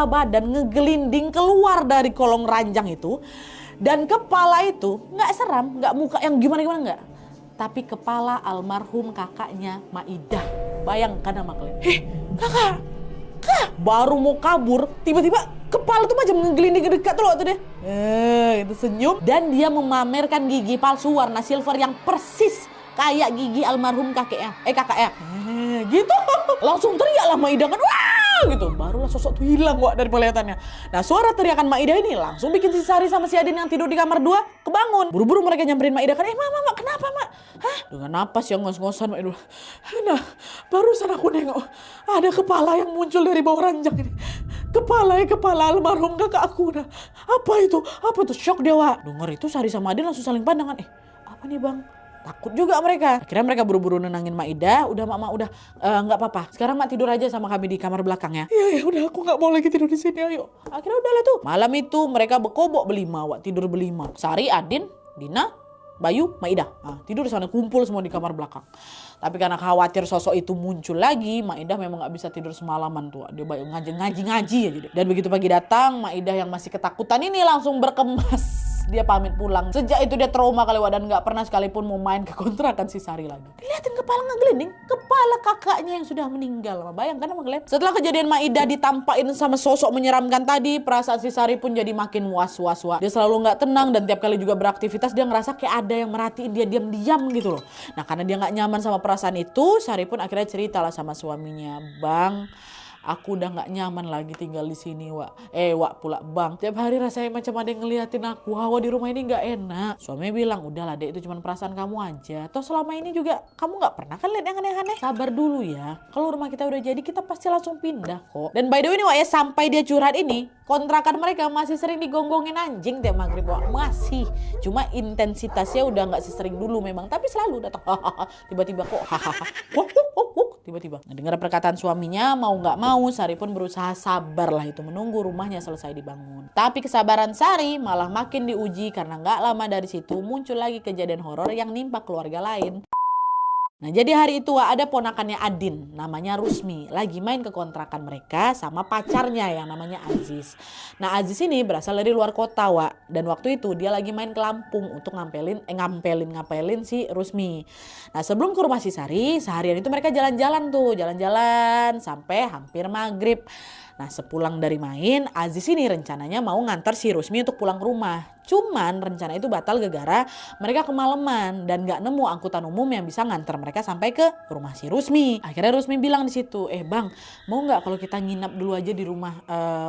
badan ngegelinding keluar dari kolong ranjang itu. Dan kepala itu nggak seram, nggak muka yang gimana-gimana nggak. Tapi kepala almarhum kakaknya Maidah. Bayangkan sama kalian. Kakak, baru mau kabur, tiba-tiba kepala tuh macam ngegelinding dekat tuh loh tuh dia. Itu senyum. Dan dia memamerkan gigi palsu warna silver yang persis kayak gigi almarhum kakaknya. Gitu. Langsung teriaklah Maidah kan. Wah! Gitu. Barulah sosok tuh hilang Wak dari penglihatannya. Nah, suara teriakan Maidah ini langsung bikin si Sari sama si Adin yang tidur di kamar 2 kebangun. Buru-buru mereka nyamperin Maidah kan. Mak, kenapa, Mak? Hah? Dengan napas yang ngos-ngosan Mak Idul. Nah, barusan aku nengok ada kepala yang muncul dari bawah ranjang ini. Kepala almarhum kakak aku. Nah, apa itu? Shock dia Wak. Dengar itu Sari sama Adin langsung saling pandangan. Apa nih Bang? Takut juga mereka. Akhirnya mereka buru-buru nenangin Maidah. Udah Mak udah nggak apa-apa. Sekarang Mak tidur aja sama kami di kamar belakang ya. Iya udah aku nggak mau lagi tidur di sini ayo. Akhirnya udahlah tuh. Malam itu mereka berkobok berlima Wak, tidur berlima. Sari, Adin, Dina, Bayu, Maidah. Tidur di sana kumpul semua di kamar belakang. Tapi karena khawatir sosok itu muncul lagi, Maidah memang nggak bisa tidur semalaman tuh. Dia ngaji aja deh. Dan begitu pagi datang, Maidah yang masih ketakutan ini langsung berkemas. Dia pamit pulang. Sejak itu dia trauma kali Wak, dan gak pernah sekalipun mau main ke kontrakan si Sari lagi. Lihatin kepala ngegelinding, kepala kakaknya yang sudah meninggal. Bayangkan sama kalian. Setelah kejadian Maidah ditampain sama sosok menyeramkan tadi, perasaan si Sari pun jadi makin was-was Wak. Dia selalu gak tenang dan tiap kali juga beraktivitas dia ngerasa kayak ada yang merhatiin dia diam-diam gitu loh. Nah, karena dia gak nyaman sama perasaan itu, Sari pun akhirnya cerita lah sama suaminya. Bang, aku udah gak nyaman lagi tinggal di sini Wak. Wak pula Bang, tiap hari rasanya macam ada yang ngeliatin aku. Hawa di rumah ini gak enak. Suaminya bilang, udahlah Dek, itu cuma perasaan kamu aja. Toh selama ini juga kamu gak pernah kan lihat yang aneh-aneh. Sabar dulu ya. Kalau rumah kita udah jadi, kita pasti langsung pindah kok. Dan by the way nih Wak ya, sampai dia curhat ini, kontrakan mereka masih sering digonggongin anjing tiap maghrib Wak. Masih. Cuma intensitasnya udah gak sesering dulu memang. Tapi selalu datang. Tiba-tiba kok. Tiba-tiba. Nah, dengar perkataan suaminya, mau gak mau Sari pun berusaha sabar lah itu menunggu rumahnya selesai dibangun. Tapi kesabaran Sari malah makin diuji karena gak lama dari situ muncul lagi kejadian horor yang nimpa keluarga lain. Nah, jadi hari itu ada ponakannya Adin, namanya Rusmi, lagi main ke kontrakan mereka sama pacarnya yang namanya Aziz. Nah, Aziz ini berasal dari luar kota Wak, dan waktu itu dia lagi main ke Lampung untuk ngapelin si Rusmi. Nah, sebelum ke rumah si Sari, seharian itu mereka jalan-jalan sampai hampir maghrib. Nah, sepulang dari main, Aziz ini rencananya mau ngantar si Rusmi untuk pulang ke rumah. Cuman rencana itu batal gara-gara mereka kemalaman dan gak nemu angkutan umum yang bisa ngantar mereka sampai ke rumah si Rusmi. Akhirnya Rusmi bilang di situ, Bang, mau nggak kalau kita nginap dulu aja di rumah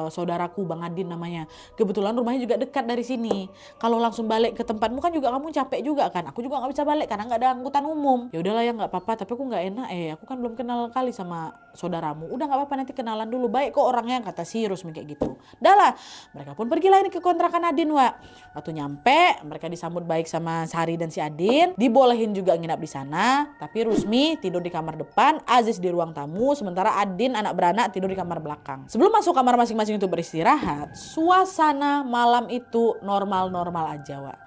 saudaraku Bang Adin namanya. Kebetulan rumahnya juga dekat dari sini. Kalau langsung balik ke tempatmu kan juga kamu capek juga kan. Aku juga nggak bisa balik karena nggak ada angkutan umum. Ya udahlah ya nggak apa-apa. Tapi aku nggak enak. Aku kan belum kenal kali sama saudaramu. Udah nggak apa-apa nanti kenalan dulu. Baik kok orangnya kata si Rusmi kayak gitu. Dah lah, mereka pun pergi lah ini ke kontrakan Adin Wak. Waktu nyampe, mereka disambut baik sama Sari dan si Adin. Dibolehin juga nginap di sana. Tapi Rusmi tidur di kamar depan, Aziz di ruang tamu, sementara Adin anak beranak tidur di kamar belakang. Sebelum masuk kamar masing-masing untuk beristirahat, suasana malam itu normal-normal aja Wak.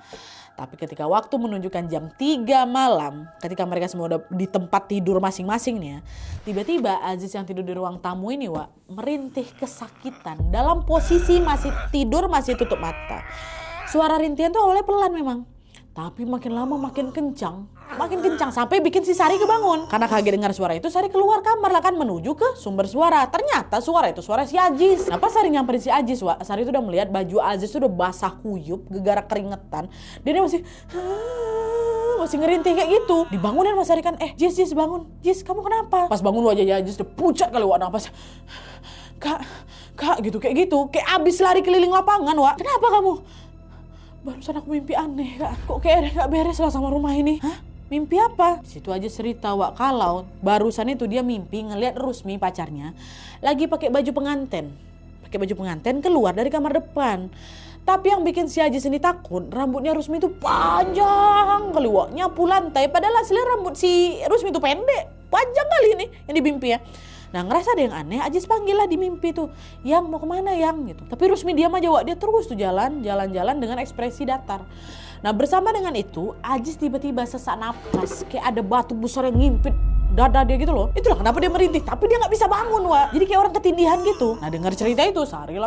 Tapi ketika waktu menunjukkan jam 3 malam, ketika mereka semua udah di tempat tidur masing-masing nih ya, tiba-tiba Aziz yang tidur di ruang tamu ini Wak, merintih kesakitan dalam posisi masih tidur, masih tutup mata. Suara rintihan tuh awalnya pelan memang, tapi makin lama makin kencang sampai bikin si Sari kebangun. Karena kaget dengar suara itu, Sari keluar kamar lah kan menuju ke sumber suara. Ternyata suara itu suara si Aziz. Nah, pas Sari nyamperin si Aziz Wak, Sari itu udah melihat baju Aziz itu udah basah kuyup, gegara keringetan. Dia masih ngerintih kayak gitu. Dibangunin Mas Sari kan, Jis bangun. Jis, kamu kenapa? Pas bangun wajahnya Aziz udah pucat kali Wak, napas. Kak gitu kayak gitu. Kayak abis lari keliling lapangan Wak. Kenapa kamu? Barusan aku mimpi aneh Kak. Kok kayak gak beres lah sama rumah ini. Hah? Mimpi apa? Situ aja cerita Wak, kalau barusan itu dia mimpi ngelihat Rusmi pacarnya lagi pakai baju pengantin. Keluar dari kamar depan. Tapi yang bikin si Aziz ini takut, rambutnya Rusmi itu panjang kali Wak, nyapu lantai. Padahal aslinya rambut si Rusmi itu pendek. Panjang kali ini yang di mimpi ya. Nah, ngerasa ada yang aneh, Aziz panggil lah di mimpi tuh. Yang mau kemana yang gitu. Tapi Rusmi diam aja Wak, dia terus tuh jalan-jalan dengan ekspresi datar. Nah, bersama dengan itu, Aziz tiba-tiba sesak napas, kayak ada batu besar yang ngimpit dada dia gitu loh. Itulah kenapa dia merintih, tapi dia nggak bisa bangun, Wak. Jadi kayak orang ketindihan gitu. Nah dengar cerita itu Sari